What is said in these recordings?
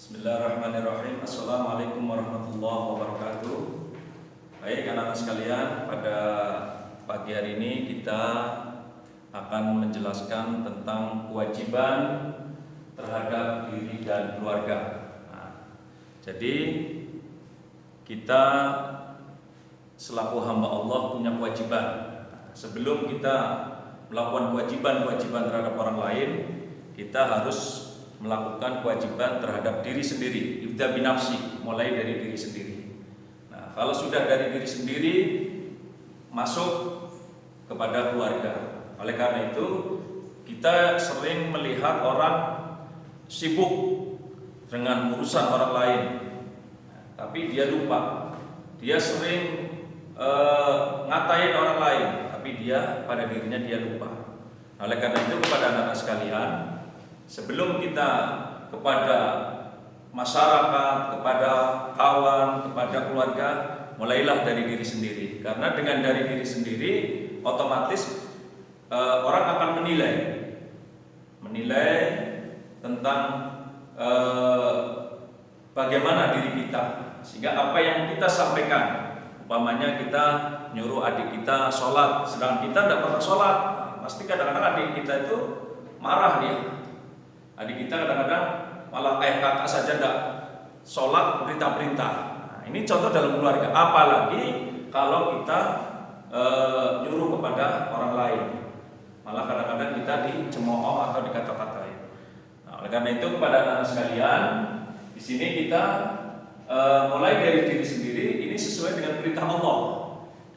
Bismillahirrahmanirrahim. Assalamualaikum warahmatullahi wabarakatuh. Baik anak-anak sekalian, pada pagi hari ini kita akan menjelaskan tentang kewajiban terhadap diri dan keluarga. Jadi kita selaku hamba Allah punya kewajiban. Sebelum kita melakukan kewajiban terhadap orang lain, kita harus melakukan kewajiban terhadap diri sendiri. Ibda binafsi, mulai dari diri sendiri. Nah, kalau sudah dari diri sendiri, masuk kepada keluarga. Oleh karena itu, kita sering melihat orang sibuk dengan urusan orang lain, tapi dia lupa. Dia sering ngatain orang lain, tapi dia pada dirinya dia lupa. Oleh karena itu, kepada anak-anak sekalian, sebelum kita kepada masyarakat, kepada kawan, kepada keluarga, mulailah dari diri sendiri. Karena dengan dari diri sendiri, otomatis orang akan menilai tentang bagaimana diri kita. Sehingga apa yang kita sampaikan, umpamanya kita nyuruh adik kita sholat, sedangkan kita tidak pernah sholat, pasti kadang-kadang adik kita itu marah dia. Adik kita kadang-kadang malah kakak saja tidak sholat perintah-perintah. Nah, ini contoh dalam keluarga. Apalagi kalau kita nyuruh kepada orang lain, malah kadang-kadang kita dicemooh atau dikata-katain. Nah, oleh karena itu kepada anak-anak sekalian, di sini kita mulai dari diri sendiri. Ini sesuai dengan perintah Allah.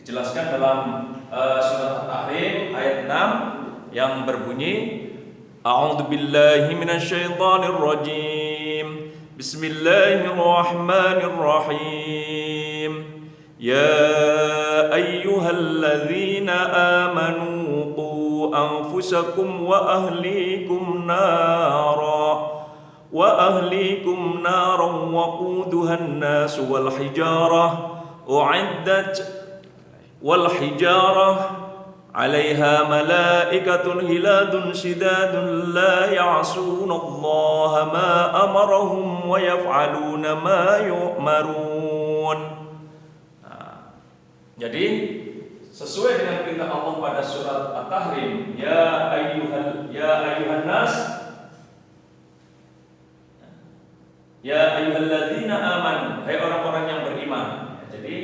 Dijelaskan dalam surat At-Tahrim ayat 6 yang berbunyi, A'udzu billahi minasyaitonir rajim. Bismillahirrahmanirrahim. Ya ayyuhalladzina amanu qu anfusakum wa ahlikum naran waquduha an-nas wal hijarah عليها ملائكة غلاظ شداد لا يعصون الله ما أمرهم ويفعلون ما يؤمرون. Jadi sesuai dengan perintah Allah pada surat At-Tahrim, ya ayyuhan nas, ya ayyuhalladzina amanu, hai orang-orang yang beriman. Jadi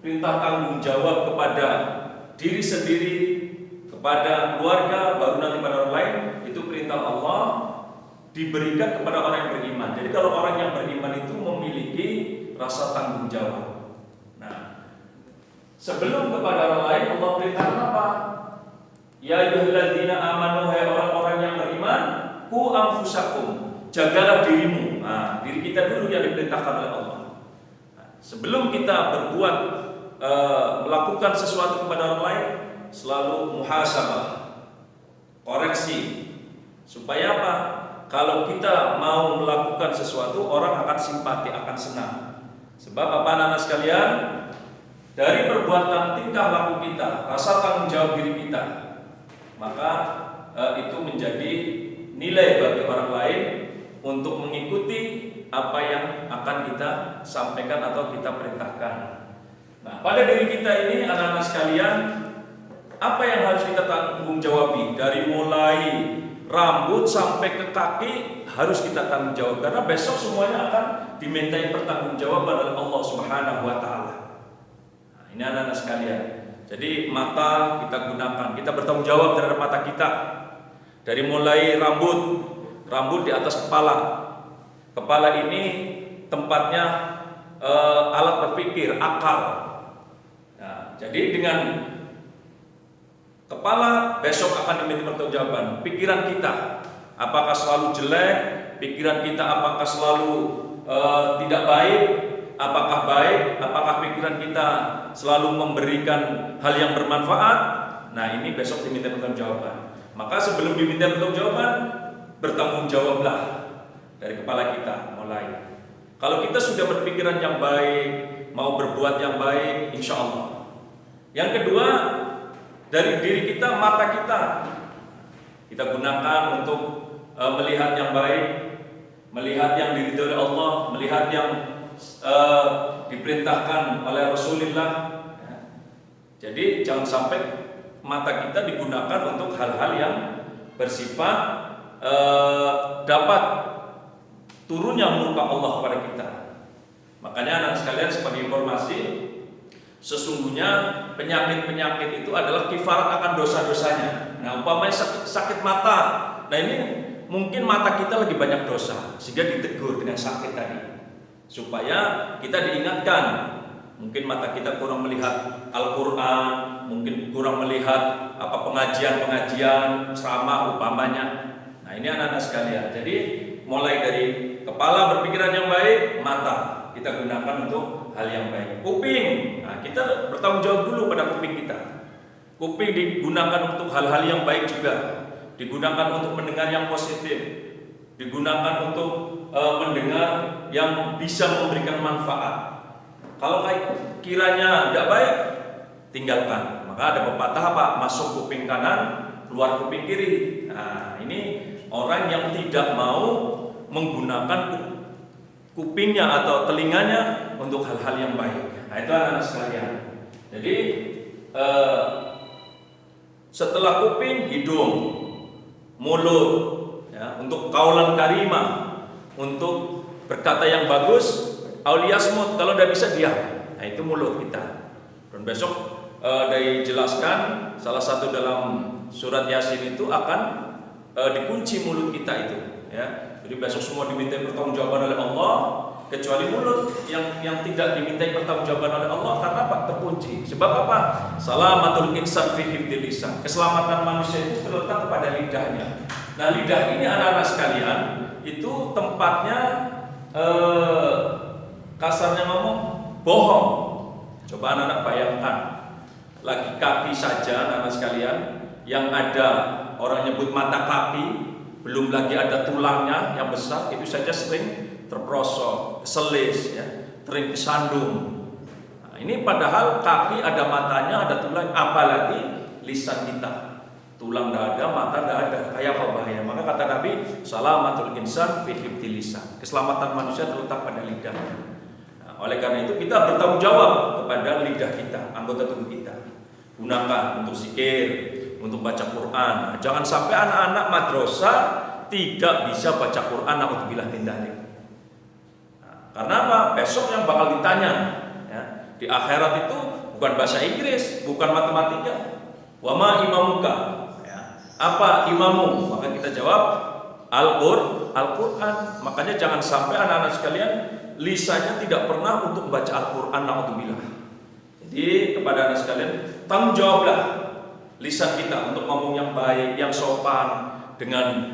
perintah tanggung jawab kepada diri sendiri, kepada keluarga, baru nanti pada orang lain, itu perintah Allah diberikan kepada orang yang beriman. Jadi kalau orang yang beriman itu memiliki rasa tanggung jawab. Nah, sebelum kepada orang lain, Allah perintahkan apa? Ya ayyuhalladzina amanu, hai orang-orang yang beriman, qu anfusakum, jagalah dirimu. Nah, diri kita dulu yang diperintahkan oleh Allah. Nah, sebelum kita berbuat melakukan sesuatu kepada orang lain, selalu muhasabah, koreksi, supaya apa? Kalau kita mau melakukan sesuatu, orang akan simpati, akan senang. Sebab apa anak-anak sekalian, dari perbuatan tingkah laku kita, rasa tanggung jawab diri kita, maka itu menjadi nilai bagi orang lain untuk mengikuti apa yang akan kita sampaikan atau kita perintahkan. Nah, pada diri kita ini anak-anak sekalian, apa yang harus kita tanggung jawabi? Dari mulai rambut sampai ke kaki harus kita tanggung jawab, karena besok semuanya akan dimintai pertanggungjawaban oleh Allah Subhanahu wa taala. Nah, ini anak-anak sekalian. Jadi mata kita gunakan, kita bertanggung jawab terhadap mata kita. Dari mulai rambut di atas kepala. Kepala ini tempatnya alat berpikir, akal. Jadi dengan kepala besok akan diminta pertanggungjawaban. Pikiran kita, apakah selalu jelek? Pikiran kita apakah selalu tidak baik? Apakah baik? Apakah pikiran kita selalu memberikan hal yang bermanfaat? Nah, ini besok diminta pertanggungjawaban. Maka sebelum diminta pertanggungjawaban, bertanggung jawablah dari kepala kita mulai. Kalau kita sudah berpikiran yang baik, mau berbuat yang baik, insya Allah. Yang kedua, dari diri kita, mata kita gunakan untuk melihat yang baik, melihat yang diridhoi oleh Allah, melihat yang diperintahkan oleh Rasulullah. Ya. Jadi jangan sampai mata kita digunakan untuk hal-hal yang bersifat dapat turunnya murka Allah kepada kita. Makanya anak sekalian, sebagai informasi, sesungguhnya penyakit-penyakit itu adalah kifarat akan dosa-dosanya. Nah, umpamanya sakit mata, nah ini mungkin mata kita lagi banyak dosa, sehingga ditegur dengan sakit tadi, supaya kita diingatkan. Mungkin mata kita kurang melihat Al-Quran, mungkin kurang melihat pengajian-pengajian ceramah umpamanya. Nah, ini anak-anak sekalian. Jadi mulai dari kepala berpikiran yang baik, mata kita gunakan untuk hal yang baik. Kuping, nah kita bertanggung jawab dulu pada kuping kita. Kuping digunakan untuk hal-hal yang baik juga, digunakan untuk mendengar yang positif, digunakan untuk mendengar yang bisa memberikan manfaat. Kalau kiranya tidak baik, tinggalkan. Maka ada pepatah apa? Masuk kuping kanan, keluar kuping kiri. Nah, ini orang yang tidak mau menggunakan kupingnya atau telinganya untuk hal-hal yang baik. Nah, itu anak-anak sekalian. Jadi setelah kuping, hidung, mulut, ya, untuk kaulan karimah, untuk berkata yang bagus, auliasmut, kalau tidak bisa diam. Nah, itu mulut kita. Dan besok dijelaskan salah satu dalam surat Yasin itu akan dikunci mulut kita itu, ya. Jadi besok semua dimintai pertanggungjawaban oleh Allah, kecuali mulut yang tidak dimintai pertanggungjawaban oleh Allah. Karena apa? Terkunci. Sebab apa? Salamatul insan fi hifdzil lisan. Keselamatan manusia itu terletak pada lidahnya. Nah, lidah ini anak-anak sekalian itu tempatnya kasarnya ngomong bohong. Coba anak-anak bayangkan, lagi kaki saja anak-anak sekalian, yang ada orang nyebut mata kaki, belum lagi ada tulangnya yang besar, itu saja sering terprosok, keselis, ya, sering kesandung. Nah, ini padahal kaki ada matanya, ada tulang, apalagi lisan kita. Tulang tidak ada, mata tidak ada, kayak apa bahaya. Maka kata Nabi, salamatul insan fi hifdzil lisan. Keselamatan manusia terletak pada lidah. Nah, oleh karena itu kita bertanggung jawab kepada lidah kita, anggota tubuh kita. Gunakan untuk zikir, untuk baca Quran. Nah, jangan sampai anak-anak madrasah tidak bisa baca Quran, naudzubillah min dzalik. Nah, karena apa? Besok yang bakal ditanya, ya, di akhirat itu bukan bahasa Inggris, bukan matematika. Wa ma imamuka, ya, apa imamu? Maka kita jawab Al-Quran. Makanya jangan sampai anak-anak sekalian lisannya tidak pernah untuk membaca Al-Quran, naudzubillah. Jadi kepada anak sekalian, tanggung jawablah lisan kita untuk ngomong yang baik, yang sopan dengan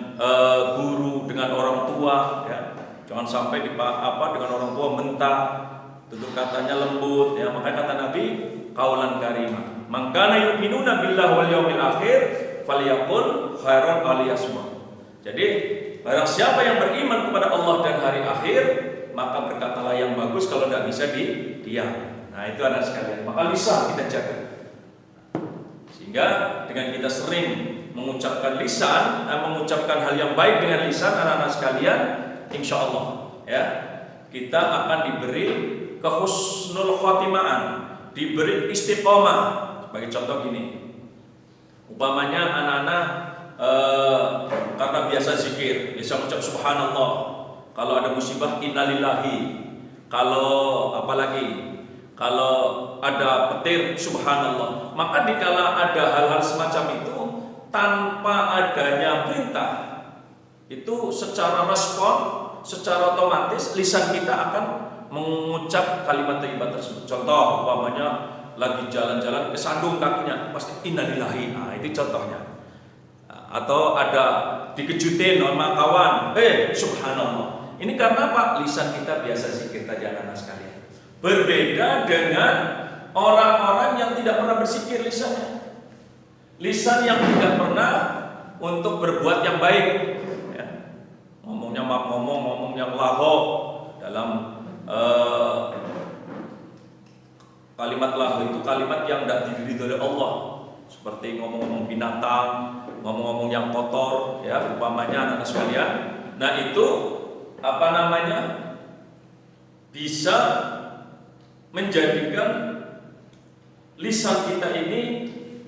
guru, dengan orang tua, ya. Jangan sampai dengan orang tua mentah, tutur katanya lembut, ya. Makanya kata Nabi, qaulan karimah. Man kana yu'minuna billahi wal yaumil akhir falyaqul khairan aw liyasmut. Jadi barang siapa yang beriman kepada Allah dan hari akhir, maka berkatalah yang bagus, kalau tidak bisa diam. Nah, itu anak sekalian. Maka lisan kita jaga. Sehingga dengan kita sering mengucapkan lisan, mengucapkan hal yang baik dengan lisan, anak-anak sekalian, insya Allah, ya, kita akan diberi kehusnul khotimah, diberi istiqomah. Sebagai contoh gini, umpamanya anak-anak karena biasa zikir, biasa mengucap subhanallah, kalau ada musibah innalillahi, kalau apalagi kalau ada petir subhanallah. Maka dikala ada hal-hal semacam itu tanpa adanya perintah, itu secara respon, secara otomatis lisan kita akan mengucap kalimat thayyibah tersebut. Contoh umpamanya lagi jalan-jalan kesandung kakinya, pasti innalillahi. Nah, itu contohnya. Atau ada dikejutin sama kawan, subhanallah. Ini karena apa? Lisan kita biasa zikir tadi anak-anak sekalian. Berbeda dengan orang-orang yang tidak pernah berzikir lisannya. Lisan yang tidak pernah untuk berbuat yang baik, ya. Ngomongnya lahok dalam kalimat lahok itu kalimat yang tidak diridhoi oleh Allah, seperti ngomong-ngomong binatang, ngomong-ngomong yang kotor, ya, umpamanya anak-anak sekalian. Nah, itu bisa menjadikan lisan kita ini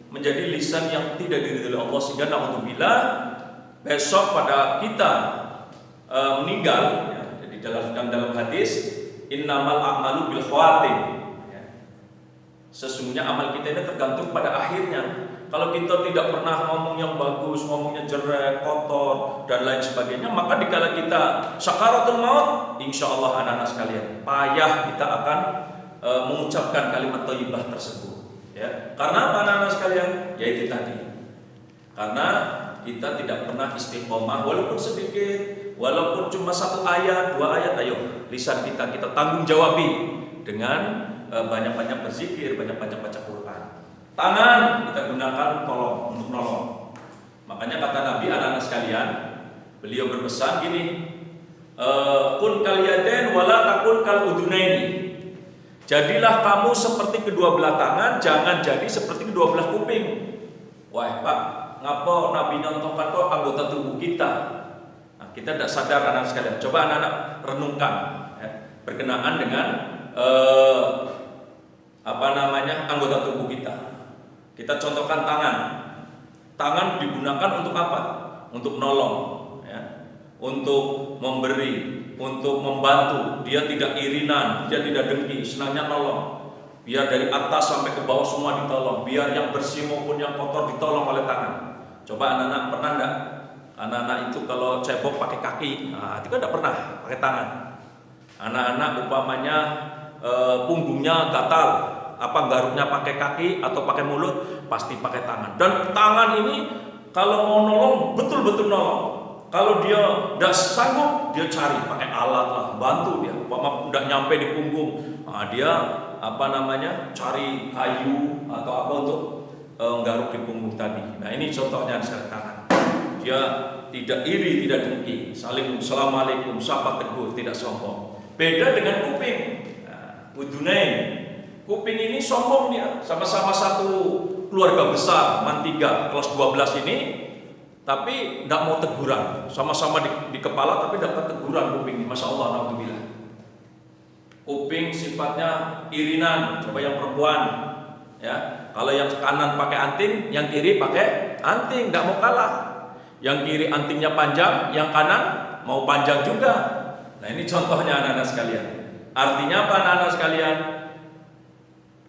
menjadi lisan yang tidak diridhoi Allah, sehingga naudzubillah besok pada kita meninggal, ya, jadi dalam hadis innamal a'malu bil khawatim, ya. Sesungguhnya amal kita ini tergantung pada akhirnya. Kalau kita tidak pernah ngomong yang bagus, ngomongnya jelek, kotor dan lain sebagainya, maka dikala kita sakaratul maut, insya Allah anak-anak sekalian, payah kita akan mengucapkan kalimat thayyibah tersebut, ya. Karena apa anak-anak sekalian? Yaitu tadi, karena kita tidak pernah istiqomah walaupun sedikit, walaupun cuma 1 ayat, 2 ayat, ayo lisan kita tanggung jawabi dengan banyak-banyak berzikir, banyak-banyak baca Quran. Tangan kita gunakan untuk nolong. Makanya kata Nabi, anak-anak sekalian, beliau berpesan gini, kun kal yadain wala takun kal udunaini. Jadilah kamu seperti kedua belah tangan, jangan jadi seperti kedua belah kuping. Wah Pak, ngapa Nabi nyontohkan kok anggota tubuh kita? Nah, kita tidak sadar anak-anak sekalian. Coba anak-anak renungkan, ya, berkenaan dengan anggota tubuh kita. Kita contohkan tangan. Tangan digunakan untuk apa? Untuk nolong, ya. Untuk memberi, untuk membantu. Dia tidak irinan, dia tidak dengki, senangnya nolong. Biar dari atas sampai ke bawah semua ditolong. Biar yang bersih maupun yang kotor ditolong oleh tangan. Coba anak-anak pernah enggak? Anak-anak itu kalau cebok pakai kaki, nah itu kan enggak pernah pakai tangan. Anak-anak umpamanya punggungnya gatal, apa garuknya pakai kaki atau pakai mulut, pasti pakai tangan. Dan tangan ini kalau mau nolong betul-betul nolong. Kalau dia tidak sanggup, dia cari pakai alat lah, bantu dia. Umpama udah nyampe di punggung, nah dia cari kayu atau apa untuk garuk di punggung tadi. Nah ini contohnya tangan. Dia tidak iri, tidak dengki, saling assalamualaikum, sapa tegur, tidak sombong. Beda dengan kuping. Nah, udunain. Kuping ini sombong dia, sama-sama satu keluarga besar, man 3, kelas 12 ini, tapi tidak mau teguran, sama-sama di kepala tapi dapat teguran kuping ini, masya Allah, naudzubillah. Kuping sifatnya irinan, coba yang perempuan, ya, kalau yang kanan pakai anting, yang kiri pakai anting, tidak mau kalah. Yang kiri antingnya panjang, yang kanan mau panjang juga. Nah ini contohnya anak-anak sekalian. Artinya apa anak-anak sekalian?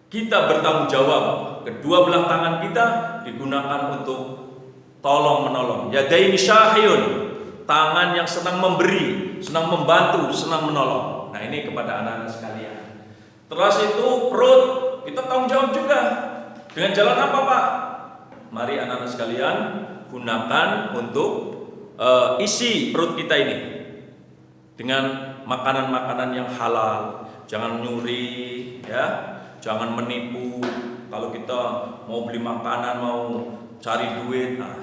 Kita bertanggung jawab, kedua belah tangan kita digunakan untuk tolong menolong. Yadaini syahiyun, tangan yang senang memberi, senang membantu, senang menolong. Nah ini kepada anak-anak sekalian. Terus itu perut, kita tanggung jawab juga. Dengan jalan apa Pak? Mari anak-anak sekalian gunakan untuk isi perut kita ini dengan makanan-makanan yang halal. Jangan nyuri, ya. Jangan menipu. Kalau kita mau beli makanan, mau cari duit, nah,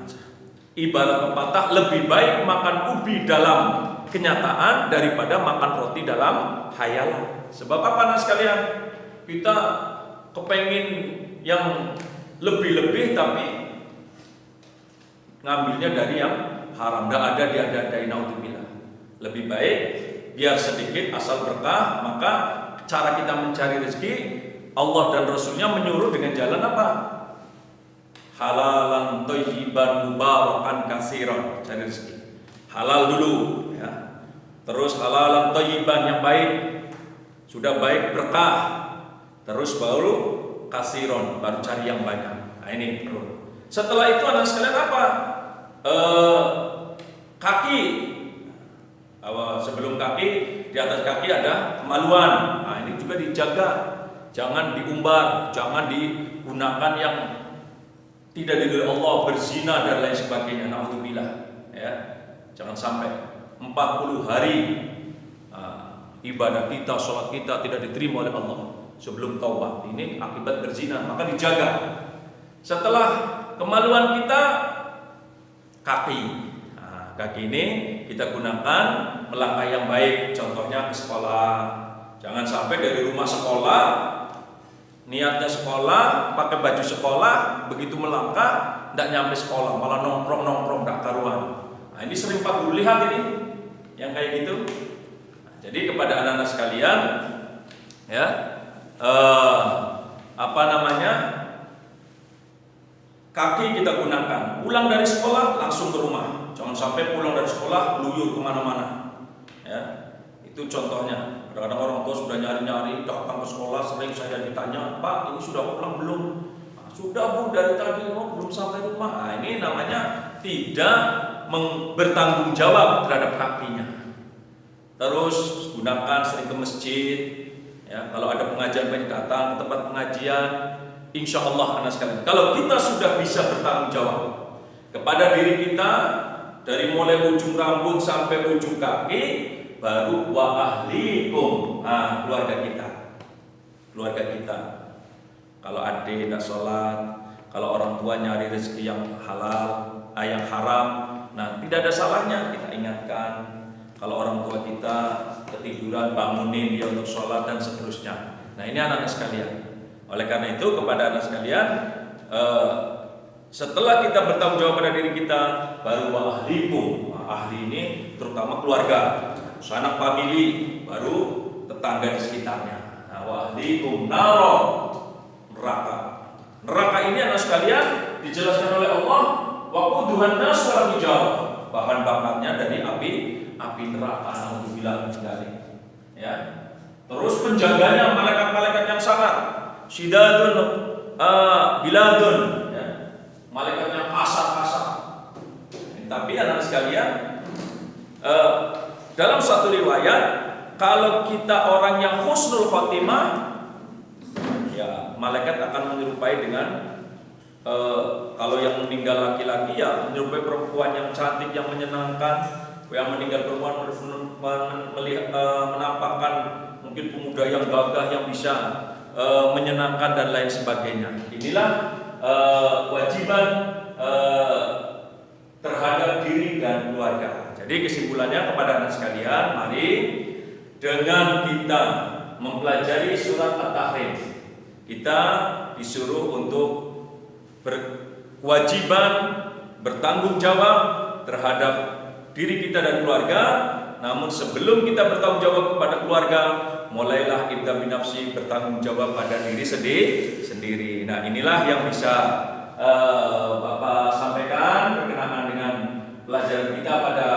ibarat pepatah, lebih baik makan ubi dalam kenyataan daripada makan roti dalam hayalan. Sebab apa anak sekalian? Kita kepengin yang lebih-lebih tapi ngambilnya dari yang haram. Tidak ada diada-adai, naudzubillah. Lebih baik biar sedikit asal berkah. Maka cara kita mencari rezeki, Allah dan Rasulnya menyuruh dengan jalan apa? Halalan thayyiban mubarakan katsiran, cari rezeki. Halal dulu, ya. Terus halalan thayyiban yang baik, sudah baik berkah. Terus baru katsiran, baru cari yang banyak. Nah ini perlu. Setelah itu anak sekalian apa? Kaki. Sebelum kaki, di atas kaki ada kemaluan. Nah ini juga dijaga. Jangan diumbar, jangan digunakan yang tidak diridhoi Allah, berzina dan lain sebagainya. Naudzubillah, ya. Jangan sampai 40 hari ibadah kita, sholat kita tidak diterima oleh Allah sebelum taubat. Ini akibat berzina, maka dijaga. Setelah kemaluan kita, kaki. Nah, kaki ini kita gunakan melangkah yang baik. Contohnya ke sekolah. Jangan sampai dari rumah sekolah, niatnya sekolah, pakai baju sekolah, begitu melangkah, tidak nyampe sekolah, malah nongkrong tidak karuan. Nah ini sering Pak Guru lihat ini, yang kayak gitu. Jadi kepada anak-anak sekalian, ya, kaki kita gunakan. Pulang dari sekolah langsung ke rumah. Jangan sampai pulang dari sekolah luyur kemana-mana. Ya, itu contohnya. Kadang-kadang orang tua sudah nyari-nyari, datang ke sekolah, sering saya ditanya, Pak, ini sudah pulang belum? Nah, sudah Bu, dari tadi belum sampai rumah. Nah, ini namanya tidak bertanggung jawab terhadap kakinya. Terus gunakan sering ke masjid. Ya, kalau ada pengajian baik datang ke tempat pengajian. Insya Allah anak sekalian, kalau kita sudah bisa bertanggung jawab kepada diri kita dari mulai ujung rambut sampai ujung kaki, baru wa ahlikum, keluarga kita. Kalau adik tidak sholat, kalau orang tua nyari rezeki yang halal, yang haram, nah tidak ada salahnya kita ingatkan. Kalau orang tua kita ketiduran, bangunin dia untuk sholat dan seterusnya. Nah ini anak-anak sekalian. Oleh karena itu kepada anak sekalian, setelah kita bertanggung jawab pada diri kita, baru wa ahlikum. Ahli ini terutama keluarga, sanak famili, baru tetangga di sekitarnya. Nah, wa ahlikum naro, neraka. Neraka ini anak sekalian dijelaskan oleh Allah, waquduhan nas wal hijarah. Bahan bakarnya dari api neraka. Alhamdulillah sekali. Ya. Terus penjaganya malaikat-malaikat yang sangat Syidadun, Biladun, ya. Malaikatnya kasar. Tapi anak sekalian, dalam satu riwayat, kalau kita orang yang husnul khotimah, ya malaikat akan menyerupai dengan kalau yang meninggal laki-laki ya menyerupai perempuan yang cantik, yang menyenangkan. Yang meninggal perempuan menampakkan mungkin pemuda yang gagah yang bisa menyenangkan dan lain sebagainya. Inilah kewajiban terhadap diri dan keluarga. Jadi kesimpulannya kepada anak sekalian, mari dengan kita mempelajari surat At-Tahrim, kita disuruh untuk berkewajiban bertanggung jawab terhadap diri kita dan keluarga. Namun sebelum kita bertanggung jawab kepada keluarga, mulailah kita binafsi bertanggung jawab pada diri sendiri. Nah inilah yang bisa Bapak sampaikan berkenaan dengan pelajaran kita pada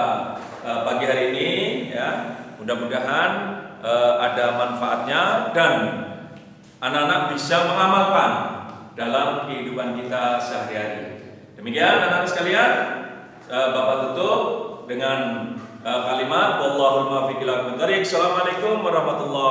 pagi hari ini. Ya, mudah-mudahan ada manfaatnya dan anak-anak bisa mengamalkan dalam kehidupan kita sehari-hari. Demikian anak-anak sekalian, Bapak tutup dengan kalimat wallahul muwaffiq ila aqwamit thoriq. Assalamualaikum warahmatullahi